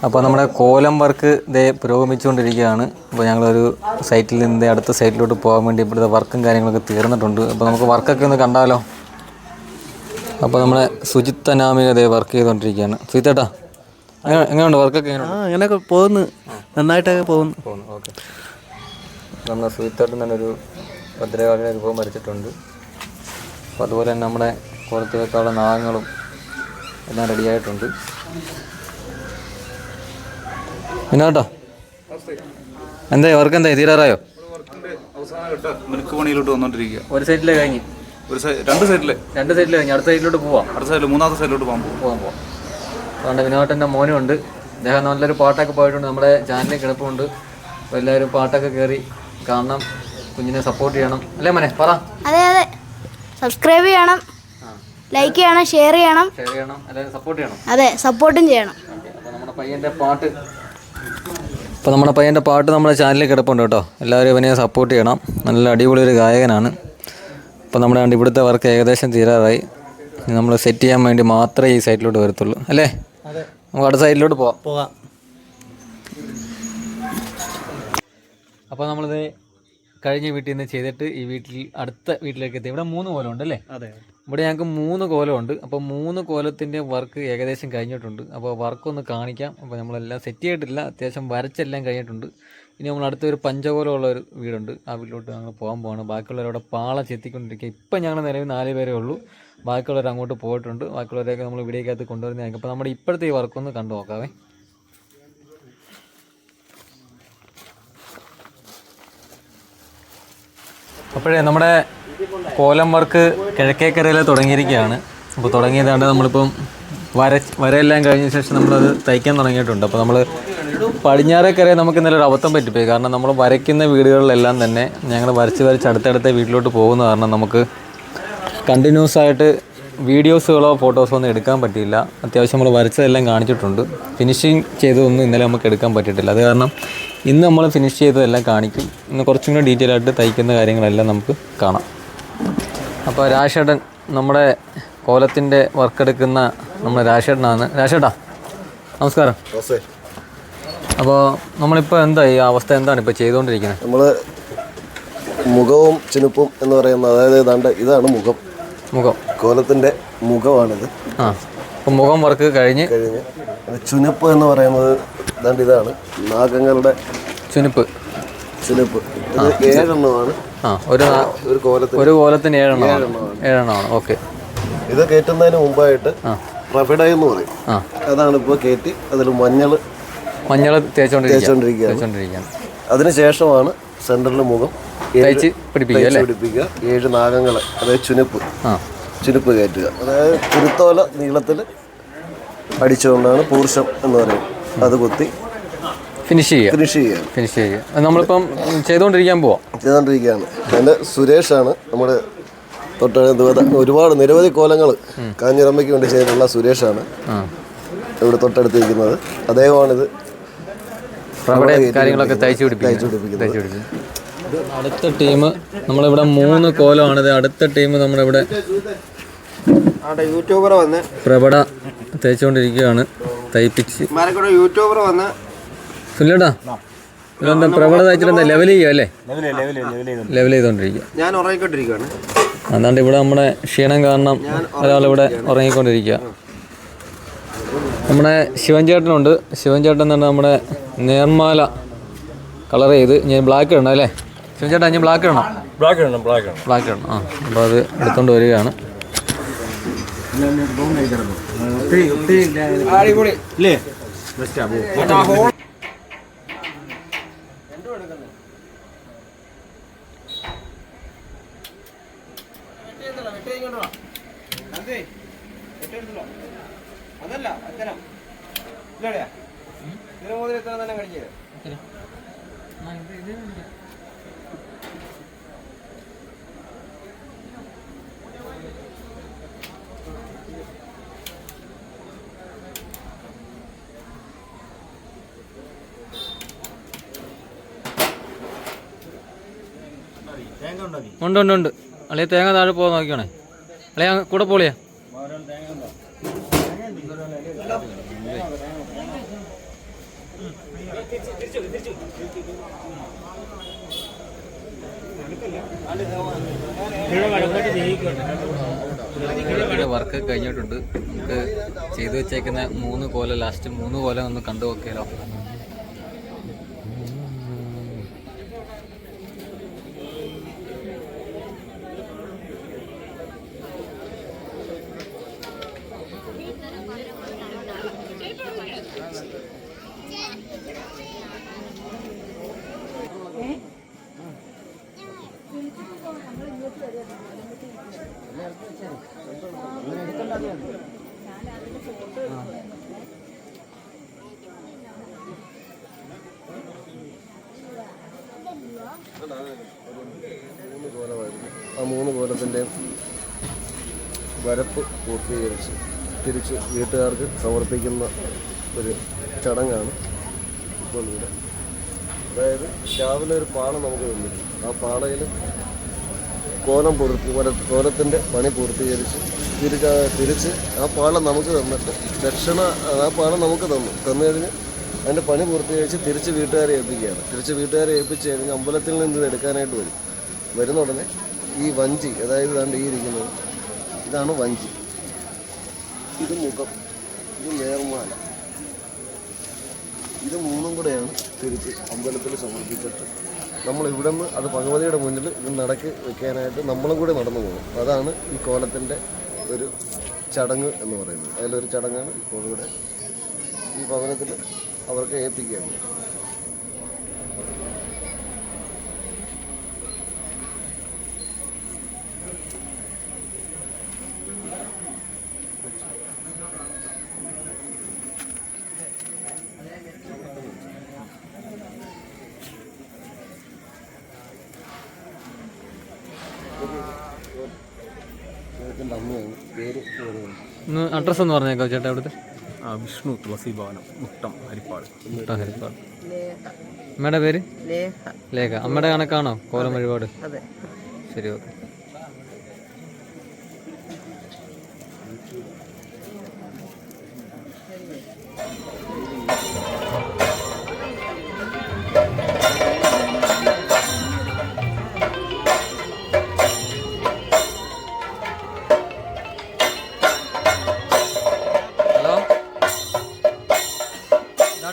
അപ്പോൾ നമ്മുടെ കോലം വർക്ക് ഇതേ പുരോഗമിച്ചുകൊണ്ടിരിക്കുകയാണ്. അപ്പോൾ ഞങ്ങളൊരു സൈറ്റിൽ നിന്ന് അടുത്ത സൈറ്റിലോട്ട് പോകാൻ വേണ്ടി ഇവിടുത്തെ വർക്കും കാര്യങ്ങളൊക്കെ തീർന്നിട്ടുണ്ട്. അപ്പോൾ നമുക്ക് വർക്കൊക്കെ ഒന്ന് കണ്ടാലോ? അപ്പോൾ നമ്മുടെ സുജിത്ത് അനാമിക ഇതേ വർക്ക് ചെയ്തുകൊണ്ടിരിക്കുകയാണ്. സുജിത്തേട്ടാ, എങ്ങനെയുണ്ട് വർക്കൊക്കെ? അങ്ങനെയൊക്കെ പോകുന്നു, നന്നായിട്ടൊക്കെ പോകുന്നു. ഓക്കെ. നമ്മുടെ സുജിത്തേട്ടൻ തന്നെ ഒരു ഭദ്രകാളിയുടെ രൂപം വരച്ചിട്ടുണ്ട്. അപ്പോൾ അതുപോലെ തന്നെ നമ്മുടെ പുറത്ത് വെക്കാനുള്ള നാഗങ്ങളും എല്ലാം റെഡിയായിട്ടുണ്ട്. പിന്നെ കേട്ടോ, എന്തായി വർക്ക്? എന്തായി, തീരാറായോ? പണിയിലോട്ട് വന്നോണ്ടിരിക്കുക. ഒരു സൈറ്റിലെ കഴിഞ്ഞ്, രണ്ട് സൈറ്റിലെ കഴിഞ്ഞ് അടുത്ത സൈറ്റിലോട്ട് പോവാം. അടുത്ത സൈഡിൽ മൂന്നാമത്തെ സൈഡിലോട്ട് പോകാം. അതുകൊണ്ട് വിനോദൻ്റെ മോനും ഉണ്ട്. അദ്ദേഹം നല്ലൊരു പാട്ടൊക്കെ പോയിട്ടുണ്ട്, നമ്മുടെ ചാനലിൽ കിടപ്പുണ്ട്. അപ്പോൾ എല്ലാവരും പാട്ടൊക്കെ കയറി കാണണം, കുഞ്ഞിനെ സപ്പോർട്ട് ചെയ്യണം അല്ലേ മോനെ? പറ. അതെ അതെ, സബ്സ്ക്രൈബ് ചെയ്യണം, ലൈക്ക് ചെയ്യണം, ഷെയർ ചെയ്യണം, എല്ലാവരും സപ്പോർട്ട് ചെയ്യണം. അതെ, സപ്പോർട്ടും ചെയ്യണം. അപ്പോൾ നമ്മുടെ പയ്യൻ്റെ പാട്ട് നമ്മുടെ ചാനലിൽ കിടപ്പുണ്ട് കേട്ടോ. എല്ലാവരും ഇവനെ സപ്പോർട്ട് ചെയ്യണം. നല്ല അടിപൊളി ഒരു ഗായകനാണ്. അപ്പോൾ നമ്മുടെ ഇവിടുത്തെ വർക്ക് ഏകദേശം തീരാറായി. നമ്മൾ സെറ്റ് ചെയ്യാൻ വേണ്ടി മാത്രമേ ഈ സൈറ്റിലോട്ട് വരത്തുള്ളൂ അല്ലേ? നമുക്ക് അടുത്ത സൈറ്റിലോട്ട് പോകാം. അപ്പോൾ നമ്മളിത് കഴിഞ്ഞ വീട്ടിൽ നിന്ന് ചെയ്തിട്ട് ഈ അടുത്ത വീട്ടിലേക്ക് എത്തി. ഇവിടെ 3 കോലം ഉണ്ട് അല്ലേ? അതെ, ഇവിടെ ഞങ്ങൾക്ക് 3 കോലമുണ്ട്. അപ്പോൾ 3 കോലത്തിൻ്റെ വർക്ക് ഏകദേശം കഴിഞ്ഞിട്ടുണ്ട്. അപ്പോൾ വർക്കൊന്ന് കാണിക്കാം. അപ്പോൾ നമ്മളെല്ലാം സെറ്റ് ചെയ്തിട്ടില്ല, അത്യാവശ്യം വരച്ചെല്ലാം കഴിഞ്ഞിട്ടുണ്ട്. ഇനി നമ്മൾ അടുത്തൊരു പഞ്ചകോലമുള്ള ഒരു വീടുണ്ട്, ആ വീട്ടിലോട്ട് ഞങ്ങൾ പോകാൻ പോവാണ്. ബാക്കിയുള്ളവരവിടെ പാള ചെത്തിക്കൊണ്ടിരിക്കുക. ഇപ്പം ഞങ്ങൾ നിലവിൽ 4 പേരേ ഉള്ളൂ. ബാക്കിയുള്ളവർ അങ്ങോട്ട് പോയിട്ടുണ്ട്. ബാക്കിയുള്ളവരെയൊക്കെ നമ്മൾ വീഡിയോക്കകത്ത് കൊണ്ടുവരുന്നതായിരിക്കും. അപ്പോൾ നമ്മുടെ ഇപ്പോഴത്തെ ഈ വർക്കൊന്ന് കണ്ടു നോക്കാവേ. അപ്പോഴേ നമ്മുടെ കോലം വർക്ക് കിഴക്കേക്കരയിൽ തുടങ്ങിയിരിക്കുകയാണ്. അപ്പോൾ തുടങ്ങിയതാണ്ട് നമ്മളിപ്പം വരയെല്ലാം കഴിഞ്ഞ ശേഷം നമ്മളത് തയ്ക്കാൻ തുടങ്ങിയിട്ടുണ്ട്. അപ്പോൾ നമ്മൾ പടിഞ്ഞാറേക്കരയെ നമുക്ക് ഇന്നലെ ഒരു അബദ്ധം പറ്റിപ്പോയി. കാരണം നമ്മൾ വരയ്ക്കുന്ന വീടുകളിലെല്ലാം തന്നെ ഞങ്ങൾ വരച്ച് അടുത്തടുത്ത വീട്ടിലോട്ട് പോകുന്ന കാരണം നമുക്ക് കണ്ടിന്യൂസ് ആയിട്ട് വീഡിയോസുകളോ ഫോട്ടോസോ ഒന്നും എടുക്കാൻ പറ്റിയില്ല. അത്യാവശ്യം നമ്മൾ വരച്ചതെല്ലാം കാണിച്ചിട്ടുണ്ട്. ഫിനിഷിങ് ചെയ്തതൊന്നും ഇന്നലെ നമുക്ക് എടുക്കാൻ പറ്റിയിട്ടില്ല. അത് കാരണം ഇന്ന് നമ്മൾ ഫിനിഷ് ചെയ്തതെല്ലാം കാണിക്കും. ഇന്ന് കുറച്ചും കൂടി ഡീറ്റെയിൽ ആയിട്ട് തയ്ക്കുന്ന കാര്യങ്ങളെല്ലാം നമുക്ക് കാണാം. അപ്പോൾ രാജേട്ടൻ നമ്മുടെ കോലത്തിൻ്റെ വർക്ക് എടുക്കുന്ന നമ്മുടെ രാജേട്ടനാണ്. രാജേട്ടാ നമസ്കാരം. അപ്പോൾ നമ്മളിപ്പോൾ എന്താ ഈ അവസ്ഥ എന്താണ് ഇപ്പോൾ ചെയ്തുകൊണ്ടിരിക്കുന്നത്? നമ്മൾ മുഖവും ചുനുപ്പും എന്ന് പറയുന്നത്, അതായത് ഇതാണ് മുഖം കോലത്തിൻ്റെ മുഖമാണിത്. അപ്പോൾ മുഖം വർക്ക് കഴിഞ്ഞ് ചുനുപ്പ് എന്ന് പറയുന്നത് ഇതാണ് നാഗങ്ങളുടെ ചുനുപ്പ്. ഇത് 7 എണ്ണമാണ്. ഒരു കോലത്തിന് 7 എണ്ണമാണ്. ഓക്കെ. ഇത് കയറ്റുന്നതിന് മുമ്പായിട്ട് പ്രഭിട എന്ന് പറയും. അതാണ് ഇപ്പോൾ കയറ്റി അതിൽ മഞ്ഞൾ തേച്ചോണ്ടിരിക്കുകയാണ്. അതിനുശേഷമാണ് സെൻറ്ററിൽ മുഖം പിടിപ്പിക്കുക. 7 നാഗങ്ങളെ, അതായത് ചുനുപ്പ് കയറ്റുക. അതായത് കുരുത്തോല നീളത്തിൽ അടിച്ചുകൊണ്ടാണ് പൂർഷം എന്ന് പറയും. അത് കുത്തി ഫിനിഷ് ചെയ്യുക. നമ്മളിപ്പം ചെയ്തുകൊണ്ടിരിക്കുകയാണ്. എൻ്റെ സുരേഷാണ് നമ്മുടെ നിരവധി കോലങ്ങൾ കാഞ്ഞിരമ്പയ്ക്ക് വേണ്ടി ചെയ്തിട്ടുള്ള സുരേഷാണ് ഇവിടെ തൊട്ടടുത്തിരിക്കുന്നത്. അദ്ദേഹമാണിത് കാര്യങ്ങളൊക്കെ തയ്ച്ചു പിടിപ്പിക്കുന്നത്. അടുത്ത ടീം നമ്മളിവിടെ 3 കോലമാണിത്. അടുത്ത ടീം നമ്മളിവിടെ യൂട്യൂബർ വന്ന് പ്രഭട തയ്ച്ചുകൊണ്ടിരിക്കുകയാണ്. തയ്പ്പിച്ച് യൂട്യൂബർ വന്ന് സുല്ലേട്ടാ, ഇതെന്താ പ്രഭട തയ്ച്ചിട്ട് ലെവൽ ചെയ്യുക അല്ലേ? ലെവൽ ചെയ്തുകൊണ്ടിരിക്കുക. ഞാൻ ഉറങ്ങിക്കൊണ്ടിരിക്കുകയാണ്. അതാണ്ട് ഇവിടെ നമ്മുടെ ക്ഷീണം കാരണം ഒരാളിവിടെ ഉറങ്ങിക്കൊണ്ടിരിക്കുക. നമ്മുടെ ശിവൻ ചേട്ടനുണ്ട്. ശിവൻ ചേട്ടൻ തന്നെ നമ്മുടെ നേർമാല കളർ ചെയ്ത് ഞാൻ ബ്ലാക്ക് ഇടണം അല്ലേ ശിവൻ ചേട്ടാ? ഞാൻ ബ്ലാക്ക് ഇടണം. അപ്പോൾ അത് എടുത്തുകൊണ്ട് വരികയാണ്. ഉണ്ട്. അല്ലെ തേങ്ങ താഴെ പോകാൻ നോക്കിയാണേ. അളിയാ കൂടെ പോളിയാ? വർക്ക് കഴിഞ്ഞിട്ടുണ്ട്. നമുക്ക് ചെയ്തു വെച്ചേക്കുന്ന 3 കോല, ലാസ്റ്റ് 3 കോല ഒന്ന് കണ്ടു നോക്കിയാലോ. ആ 3 കോലത്തിൻ്റെയും വരപ്പ് പൂർത്തീകരിച്ച് തിരിച്ച് വീട്ടുകാർക്ക് സമർപ്പിക്കുന്ന ഒരു ചടങ്ങാണ് ഇപ്പോൾ ഇവിടെ. അതായത് രാവിലെ ഒരു പാള നമുക്ക് തന്നിരുന്നു. ആ പാളയിൽ കോലത്തിൻ്റെ പണി പൂർത്തീകരിച്ച് തിരിച്ച് ആ പാള നമുക്ക് തന്നിട്ട് ദക്ഷിണ ആ പാള നമുക്ക് തന്നു കഴിഞ്ഞ് അതിൻ്റെ പണി പൂർത്തീകരിച്ച് തിരിച്ച് വീട്ടുകാരെ ഏൽപ്പിക്കുകയാണ്. തിരിച്ച് വീട്ടുകാരെ ഏൽപ്പിച്ച് കഴിഞ്ഞ് അമ്പലത്തിൽ നിന്ന് ഇത് എടുക്കാനായിട്ട് വരുന്ന ഉടനെ ഈ വഞ്ചി, അതായത് ഇതാണ്ട് ഈ ഇരിക്കുന്നത്, ഇതാണ് വഞ്ചി, ഇത് മുഖം, ഇത് നേർമാല, ഇത് 3ഉം കൂടെയാണ് തിരിച്ച് അമ്പലത്തിൽ സമർപ്പിച്ചിട്ട് നമ്മൾ ഇവിടെ നിന്ന് അത് ഭഗവതിയുടെ മുന്നിൽ ഇത് നടക്കി വെക്കാനായിട്ട് നമ്മളും കൂടെ നടന്നു പോകും. അതാണ് ഈ കോലത്തിൻ്റെ ഒരു ചടങ്ങ് എന്ന് പറയുന്നത്. അതിലൊരു ചടങ്ങാണ് ഇപ്പോൾ ഇവിടെ ഈ ഭവനത്തിൽ അവർക്ക് ഏൽപ്പിക്കുകയാണ്. അമ്മയാണ് പേര്. അഡ്രസ്സ് ഒന്ന് പറഞ്ഞേക്കോ ചേട്ടാ ഇവിടുത്തെ? വിഷ്ണു തുളസി ഭവനം, മുട്ടം, ഹരിപ്പാട്. അമ്മയുടെ പേര്? ലേഖ. അമ്മയുടെ കണക്കാണോ കോലം വഴിപാട്? ശരി, ഓക്കെ.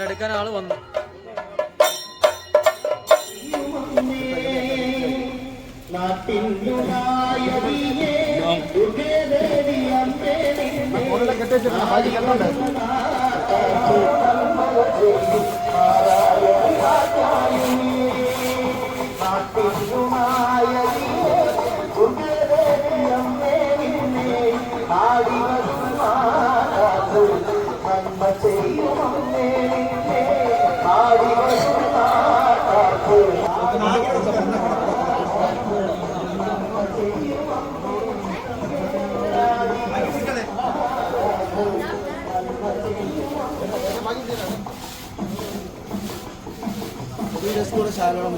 എടുക്കാൻ ആള് വന്നു. കൂടെ ശാലോളം